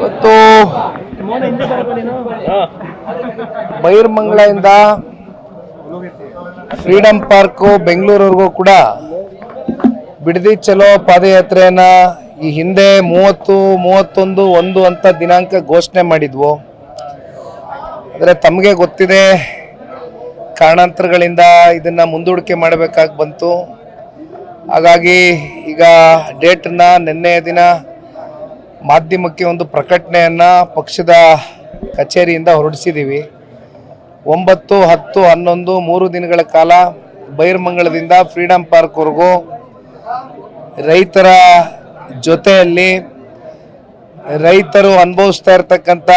ಇವತ್ತು ಬೈರ್ಮಂಗಲದಿಂದ freedom park ಬೆಂಗಳೂರಿವರೆಗೂ ಕೂಡ ಬಿಡದಿ ಚಲೋ ಪಾದಯಾತ್ರೆಯನ್ನ ಈ ಹಿಂದೆ 30, 31, 1 ಅಂತ ದಿನಾಂಕ ಘೋಷಣೆ ಮಾಡಿದ್ವು. ಆದರೆ ತಮಗೆ ಗೊತ್ತಿದೆ, ಕಾರಣಾಂತರಗಳಿಂದ ಇದನ್ನ ಮುಂದೂಡಿಕೆ ಮಾಡಬೇಕಾಗಿ ಬಂತು. ಹಾಗಾಗಿ ಈಗ ಡೇಟನ್ನ ನಿನ್ನೆಯ ದಿನ ಮಾಧ್ಯಮಕ್ಕೆ ಒಂದು ಪ್ರಕಟಣೆಯನ್ನು ಪಕ್ಷದ ಕಚೇರಿಯಿಂದ ಹೊರಡಿಸಿದ್ದೀವಿ. 9, 10, 11 3 ದಿನಗಳ ಕಾಲ ಬೈರ್ಮಂಗಲದಿಂದ ಫ್ರೀಡಂ ಪಾರ್ಕ್ವರೆಗೂ ರೈತರ ಜೊತೆಯಲ್ಲಿ ರೈತರು ಅನುಭವಿಸ್ತಾ ಇರ್ತಕ್ಕಂಥ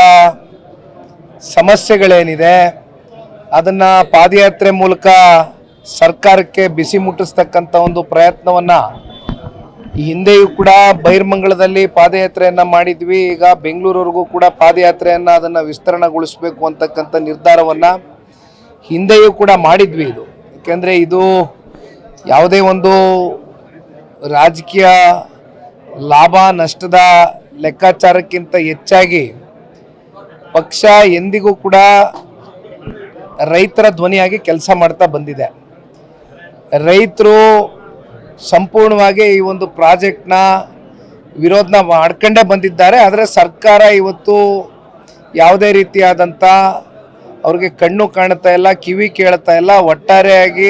ಸಮಸ್ಯೆಗಳೇನಿದೆ ಅದನ್ನು ಪಾದಯಾತ್ರೆ ಮೂಲಕ ಸರ್ಕಾರಕ್ಕೆ ಬಿಸಿ ಮುಟ್ಟಿಸ್ತಕ್ಕಂಥ ಒಂದು ಪ್ರಯತ್ನವನ್ನು ಈ ಹಿಂದೆಯೂ ಕೂಡ ಬೈರ್ಮಂಗಲದಲ್ಲಿ ಪಾದಯಾತ್ರೆಯನ್ನು ಮಾಡಿದ್ವಿ. ಈಗ ಬೆಂಗಳೂರಿವರೆಗೂ ಕೂಡ ಪಾದಯಾತ್ರೆಯನ್ನು ಅದನ್ನು ವಿಸ್ತರಣೆಗೊಳಿಸಬೇಕು ಅಂತಕ್ಕಂಥ ನಿರ್ಧಾರವನ್ನು ಹಿಂದೆಯೂ ಕೂಡ ಮಾಡಿದ್ವಿ. ಇದು ಏಕೆಂದರೆ ಇದು ಯಾವುದೇ ಒಂದು ರಾಜಕೀಯ ಲಾಭ ನಷ್ಟದ ಲೆಕ್ಕಾಚಾರಕ್ಕಿಂತ ಹೆಚ್ಚಾಗಿ ಪಕ್ಷ ಎಂದಿಗೂ ಕೂಡ ರೈತರ ಧ್ವನಿಯಾಗಿ ಕೆಲಸ ಮಾಡ್ತಾ ಬಂದಿದೆ. ರೈತರು ಸಂಪೂರ್ಣವಾಗಿ ಈ ಒಂದು ಪ್ರಾಜೆಕ್ಟ್ನ ವಿರೋಧನ ಮಾಡ್ಕೊಂಡೇ ಬಂದಿದ್ದಾರೆ. ಆದರೆ ಸರ್ಕಾರ ಇವತ್ತು ಯಾವುದೇ ರೀತಿಯಾದಂಥ ಅವ್ರಿಗೆ ಕಣ್ಣು ಕಾಣ್ತಾ ಇಲ್ಲ, ಕಿವಿ ಕೇಳ್ತಾ ಇಲ್ಲ. ಒಟ್ಟಾರೆಯಾಗಿ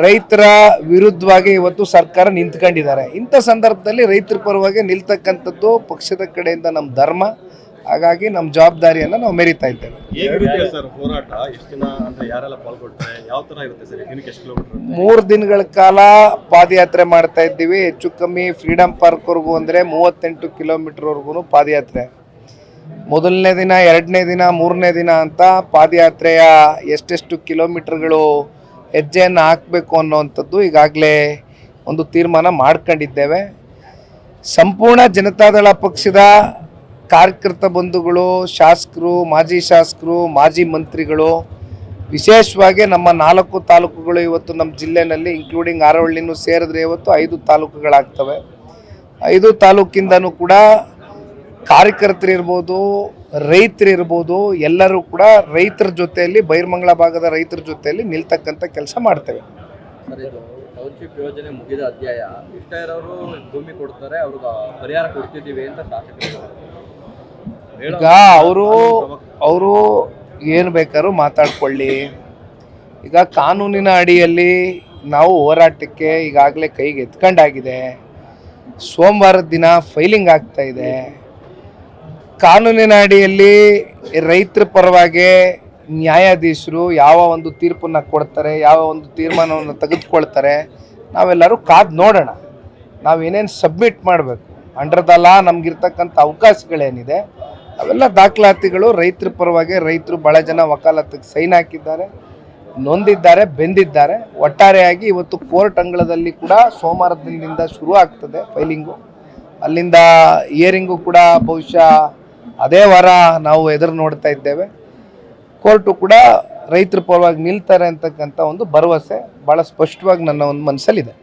ರೈತರ ವಿರುದ್ಧವಾಗಿ ಇವತ್ತು ಸರ್ಕಾರ ನಿಂತ್ಕೊಂಡಿದ್ದಾರೆ. ಇಂಥ ಸಂದರ್ಭದಲ್ಲಿ ರೈತರ ಪರವಾಗಿ ನಿಲ್ತಕ್ಕಂಥದ್ದು ಪಕ್ಷದ ಕಡೆಯಿಂದ ನಮ್ಮ ಧರ್ಮ. ಹಾಗಾಗಿ ನಮ್ಮ ಜವಾಬ್ದಾರಿಯನ್ನು ನಾವು ಮೆರಿತಾ ಇದ್ದೇವೆ. 3 ದಿನಗಳ ಕಾಲ ಪಾದಯಾತ್ರೆ ಮಾಡ್ತಾ ಇದ್ದೀವಿ. ಹೆಚ್ಚು ಕಮ್ಮಿ ಫ್ರೀಡಂ ಪಾರ್ಕ್ವರೆಗೂ ಅಂದರೆ 38 ಕಿಲೋಮೀಟರ್ವರೆಗೂ ಪಾದಯಾತ್ರೆ. ಮೊದಲನೇ ದಿನ, 2ನೇ ದಿನ, 3ನೇ ದಿನ ಅಂತ ಪಾದಯಾತ್ರೆಯ ಎಷ್ಟೆಷ್ಟು ಕಿಲೋಮೀಟರ್ಗಳು ಹೆಜ್ಜೆಯನ್ನು ಹಾಕಬೇಕು ಅನ್ನೋವಂಥದ್ದು ಈಗಾಗಲೇ ಒಂದು ತೀರ್ಮಾನ ಮಾಡ್ಕೊಂಡಿದ್ದೇವೆ. ಸಂಪೂರ್ಣ ಜನತಾದಳ ಪಕ್ಷದ ಕಾರ್ಯಕರ್ತ ಬಂಧುಗಳು, ಶಾಸಕರು, ಮಾಜಿ ಶಾಸಕರು, ಮಾಜಿ ಮಂತ್ರಿಗಳು, ವಿಶೇಷವಾಗಿ ನಮ್ಮ 4 ತಾಲೂಕುಗಳು ಇವತ್ತು ನಮ್ಮ ಜಿಲ್ಲೆಯಲ್ಲಿ ಇನ್ಕ್ಲೂಡಿಂಗ್ ಆರವಳ್ಳಿನೂ ಸೇರಿದ್ರೆ ಇವತ್ತು 5 ತಾಲೂಕುಗಳಾಗ್ತವೆ. 5 ತಾಲೂಕಿಂದನೂ ಕೂಡ ಕಾರ್ಯಕರ್ತರಿರ್ಬೋದು, ರೈತರಿರ್ಬೋದು, ಎಲ್ಲರೂ ಕೂಡ ರೈತರ ಜೊತೆಯಲ್ಲಿ, ಬೈರ್ಮಂಗಲ ಭಾಗದ ರೈತರ ಜೊತೆಯಲ್ಲಿ ನಿಲ್ತಕ್ಕಂಥ ಕೆಲಸ ಮಾಡ್ತೇವೆ. ಟೌನ್ಶಿಪ್ ಯೋಜನೆ ಮುಗಿದ ಅಧ್ಯಾಯ. ಇಷ್ಟ ಇರೋರು ಭೂಮಿ ಕೊಡ್ತಾರೆ, ಅವ್ರಿಗೆ ಪರಿಹಾರ ಕೊಡ್ತಿದ್ದೀವಿ ಅಂತ ಶಾಸಕರು. ಈಗ ಅವರು ಏನು ಬೇಕಾದ್ರೂ ಮಾತಾಡ್ಕೊಳ್ಳಿ. ಈಗ ಕಾನೂನಿನ ಅಡಿಯಲ್ಲಿ ನಾವು ಹೋರಾಟಕ್ಕೆ ಈಗಾಗಲೇ ಕೈಗೆ ಎತ್ಕೊಂಡಾಗಿದೆ. ಸೋಮವಾರದ ದಿನ ಫೈಲಿಂಗ್ ಆಗ್ತಾ ಇದೆ. ಕಾನೂನಿನ ಅಡಿಯಲ್ಲಿ ರೈತರ ಪರವಾಗಿ ನ್ಯಾಯಾಧೀಶರು ಯಾವ ಒಂದು ತೀರ್ಪನ್ನು ಕೊಡ್ತಾರೆ, ಯಾವ ಒಂದು ತೀರ್ಮಾನವನ್ನು ತೆಗೆದುಕೊಳ್ತಾರೆ, ನಾವೆಲ್ಲರೂ ಕಾದು ನೋಡೋಣ. ನಾವೇನೇನು ಸಬ್ಮಿಟ್ ಮಾಡಬೇಕು ಅಂಡರ್ ದ ಲಾ, ನಮಗಿರ್ತಕ್ಕಂಥ ಅವಕಾಶಗಳೇನಿದೆ ಅವೆಲ್ಲ ದಾಖಲಾತಿಗಳು ರೈತರ ಪರವಾಗಿ ರೈತರು ಭಾಳ ಜನ ವಕಾಲತ್ತಿಗೆ ಸೈನ್ ಹಾಕಿದ್ದಾರೆ, ನೊಂದಿದ್ದಾರೆ, ಬೆಂದಿದ್ದಾರೆ. ಒಟ್ಟಾರೆಯಾಗಿ ಇವತ್ತು ಕೋರ್ಟ್ ಅಂಗಳದಲ್ಲಿ ಕೂಡ ಸೋಮವಾರದ ದಿನದಿಂದ ಶುರು ಆಗ್ತದೆ ಫೈಲಿಂಗು. ಅಲ್ಲಿಂದ ಹಿಯರಿಂಗು ಕೂಡ ಬಹುಶಃ ಅದೇ ವಾರ ನಾವು ಎದುರು ನೋಡ್ತಾ ಇದ್ದೇವೆ. ಕೋರ್ಟು ಕೂಡ ರೈತರ ಪರವಾಗಿ ನಿಲ್ತಾರೆ ಅಂತಕ್ಕಂಥ ಒಂದು ಭರವಸೆ ಭಾಳ ಸ್ಪಷ್ಟವಾಗಿ ನನ್ನ ಒಂದು ಮನಸ್ಸಲ್ಲಿದೆ.